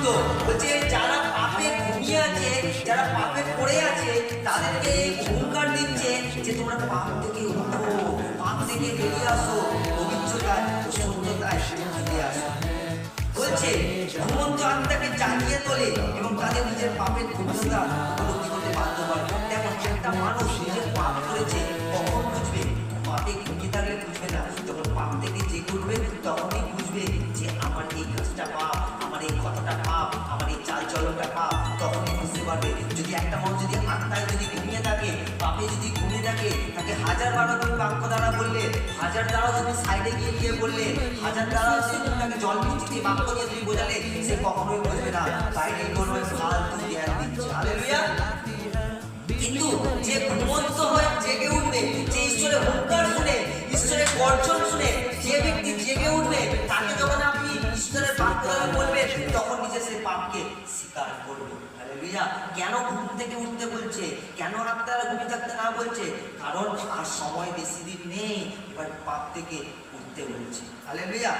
তো বলছে যারা পাপে ঘুমিয়ে আছে, যারা পাপে পড়ে আছে, তাদেরকে হুঙ্কার দিচ্ছে যে তোমরা পাপ থেকে উঠো, পাপ থেকে বেরিয়ে আসো, পবিত্রতায় সত্যতায় ফিরে আসো। বলছে ঘুমন্ত আত্মাকে জাগিয়ে তোলে এবং তাদের নিজের পাপের গভীরতা উপলব্ধি করতে বাধ্য করে। তেমন একটা মানুষ নিজের পাপ করেছে কখন বুঝবে? পাপে ঘুমিয়ে থাকলে বুঝবে না, যখন পাপ থেকে জেগে উঠবে তখনই বুঝবে যে আমার এই কাজটা পাপ, আমার এই কথাটা পাপ, আমার এই চাল চলনটা পাপ, তখনই বুঝতে পারবে। যদি একটা মানুষ যদি আত্মায় যদি ঘুমিয়ে থাকে, পাপে যদি ঘুমিয়ে থাকে, তাকে হাজার বার তুমি বাক্য দ্বারা বললে, হাজার দ্বারা তুমি সাইডে গিয়ে গিয়ে বললে, হাজার দ্বারা তুমি তাকে জল মিষ্টি বাক্য দিয়ে তুমি বোঝালে, সে কখনোই বুঝবে না। বাইরে কোনো ফালতু জ্ঞান দিচ্ছে। হালেলুয়া। কিন্তু যে ঘুমন্ত হয়ে জেগে উঠবে, যে ঈশ্বরের হুঙ্কার শুনে, ঈশ্বরের গর্জন শুনে যে ব্যক্তি জেগে উঠবে, তাকে যখন আপনি ঈশ্বরের বাক্য দ্বারা বলবেন, তখন নিজে সেই পাপকে স্বীকার করবে। হালেলুয়া। কেন ঘুম থেকে উঠতে বলছে? কেন আত্মারা ঘুমিয়ে থাকতে না বলছে? কারণ আর সময় বেশি দিন নেই, এবার পাপ থেকে উঠতে বলছে। হালেলুয়া।